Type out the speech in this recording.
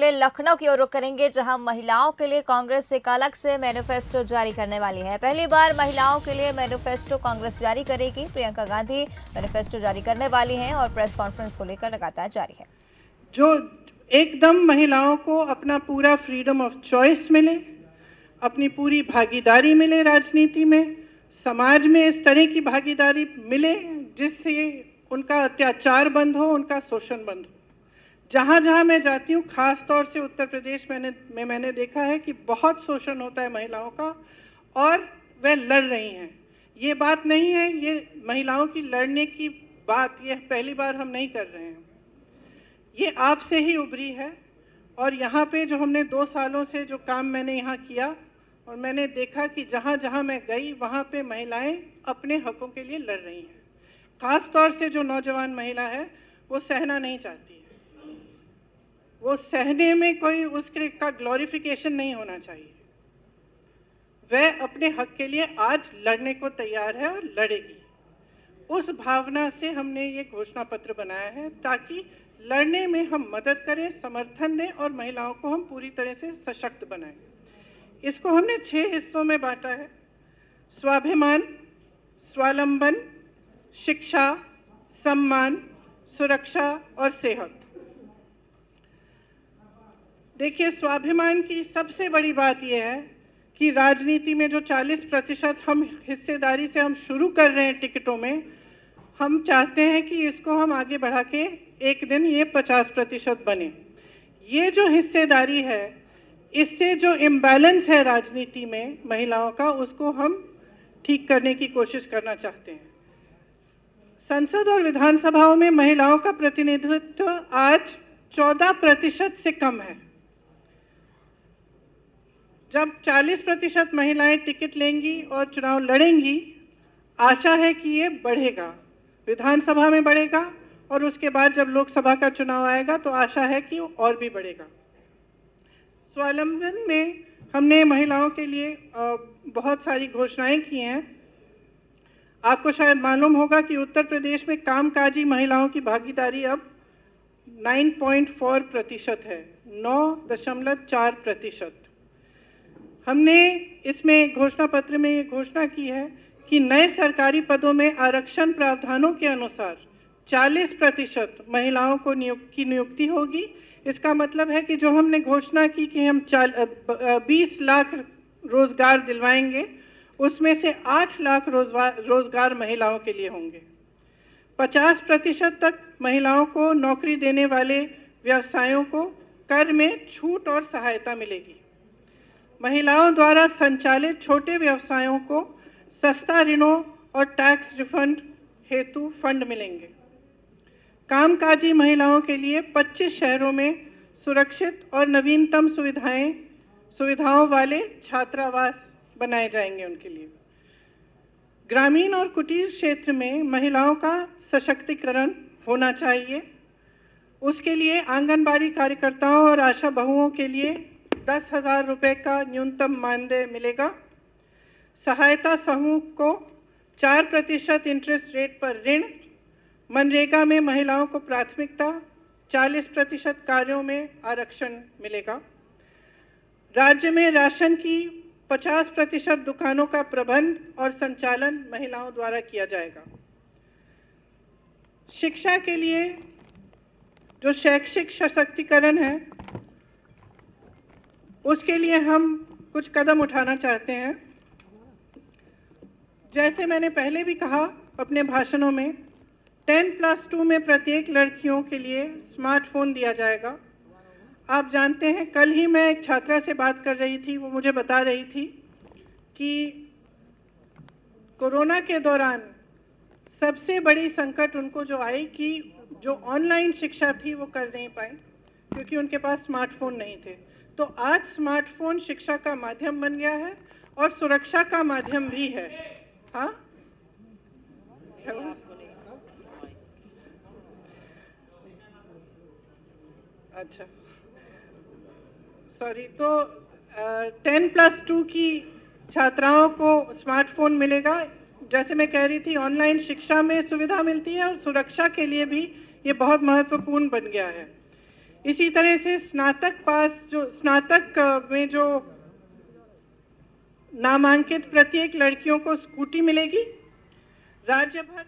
पहले लखनऊ की ओर रुख करेंगे, जहां महिलाओं के लिए कांग्रेस एक अलग से मैनिफेस्टो जारी करने वाली है। पहली बार महिलाओं के लिए मैनिफेस्टो कांग्रेस जारी करेगी। प्रियंका गांधी मैनिफेस्टो जारी करने वाली हैं और प्रेस कॉन्फ्रेंस को लेकर लगातार जारी है। जो एकदम महिलाओं को अपना पूरा फ्रीडम ऑफ चॉइस मिले, अपनी पूरी भागीदारी मिले, राजनीति में, समाज में इस तरह की भागीदारी मिले जिससे उनका अत्याचार बंद हो, उनका शोषण बंद हो। जहां जहां मैं जाती हूँ, खास तौर से उत्तर प्रदेश में मैंने देखा है कि बहुत शोषण होता है महिलाओं का और वे लड़ रही हैं। ये बात नहीं है, ये महिलाओं की लड़ने की बात ये पहली बार हम नहीं कर रहे हैं, ये आपसे ही उभरी है। और यहाँ पे जो हमने 2 सालों से जो काम मैंने यहाँ किया और मैंने देखा कि जहाँ जहाँ मैं गई वहाँ पे महिलाएं अपने हकों के लिए लड़ रही हैं। खास तौर से जो नौजवान महिला है वो सहना नहीं चाहती है, वो सहने में कोई उसके का ग्लोरिफिकेशन नहीं होना चाहिए। वह अपने हक के लिए आज लड़ने को तैयार है और लड़ेगी। उस भावना से हमने ये घोषणा पत्र बनाया है ताकि लड़ने में हम मदद करें, समर्थन दें और महिलाओं को हम पूरी तरह से सशक्त बनाएं। इसको हमने 6 हिस्सों में बांटा है: स्वाभिमान, स्वावलंबन, शिक्षा, सम्मान, सुरक्षा और सेहत। देखिए, स्वाभिमान की सबसे बड़ी बात यह है कि राजनीति में जो 40% हम हिस्सेदारी से हम शुरू कर रहे हैं टिकटों में, हम चाहते हैं कि इसको हम आगे बढ़ा के एक दिन ये 50% बने। ये जो हिस्सेदारी है, इससे जो इम्बैलेंस है राजनीति में महिलाओं का, उसको हम ठीक करने की कोशिश करना चाहते हैं। संसद और विधानसभाओं में महिलाओं का प्रतिनिधित्व आज 14% से कम है। जब 40% महिलाएं टिकट लेंगी और चुनाव लड़ेंगी, आशा है कि ये बढ़ेगा, विधानसभा में बढ़ेगा और उसके बाद जब लोकसभा का चुनाव आएगा तो आशा है कि और भी बढ़ेगा। स्वावलंबन में हमने महिलाओं के लिए बहुत सारी घोषणाएं की हैं। आपको शायद मालूम होगा कि उत्तर प्रदेश में कामकाजी महिलाओं की भागीदारी अब 9.4% है, 9.4%। हमने इसमें घोषणा पत्र में ये घोषणा की है कि नए सरकारी पदों में आरक्षण प्रावधानों के अनुसार 40% महिलाओं को नियुक्ति होगी। इसका मतलब है कि जो हमने घोषणा की कि हम 20 लाख रोजगार दिलवाएंगे, उसमें से 8 लाख रोजगार महिलाओं के लिए होंगे। 50% तक महिलाओं को नौकरी देने वाले व्यवसायों को कर में छूट और सहायता मिलेगी। महिलाओं द्वारा संचालित छोटे व्यवसायों को सस्ता ऋणों और टैक्स रिफंड हेतु फंड मिलेंगे। कामकाजी महिलाओं के लिए 25 शहरों में सुरक्षित और नवीनतम सुविधाओं वाले छात्रावास बनाए जाएंगे उनके लिए। ग्रामीण और कुटीर क्षेत्र में महिलाओं का सशक्तिकरण होना चाहिए। उसके लिए आंगनबाड़ी कार्यकर्ताओं और आशा बहुओं के लिए 10,000 रुपये का न्यूनतम मानदेय मिलेगा। सहायता समूह को 4% इंटरेस्ट रेट पर ऋण, मनरेगा में महिलाओं को प्राथमिकता, 40% कार्यों में आरक्षण मिलेगा। राज्य में राशन की 50% दुकानों का प्रबंध और संचालन महिलाओं द्वारा किया जाएगा। शिक्षा के लिए जो शैक्षिक सशक्तिकरण है, उसके लिए हम कुछ कदम उठाना चाहते हैं। जैसे मैंने पहले भी कहा अपने भाषणों में, 10+2 में प्रत्येक लड़कियों के लिए स्मार्टफोन दिया जाएगा। आप जानते हैं, कल ही मैं एक छात्रा से बात कर रही थी, वो मुझे बता रही थी कि कोरोना के दौरान सबसे बड़ी संकट उनको जो आई कि जो ऑनलाइन शिक्षा थी वो कर नहीं पाई क्योंकि उनके पास स्मार्टफोन नहीं थे। तो आज स्मार्टफोन शिक्षा का माध्यम बन गया है और सुरक्षा का माध्यम भी है। हाँ, अच्छा, सॉरी। तो 10+2 की छात्राओं को स्मार्टफोन मिलेगा। जैसे मैं कह रही थी, ऑनलाइन शिक्षा में सुविधा मिलती है और सुरक्षा के लिए भी ये बहुत महत्वपूर्ण बन गया है। इसी तरह से स्नातक में जो नामांकित प्रत्येक लड़कियों को स्कूटी मिलेगी। राज्य भर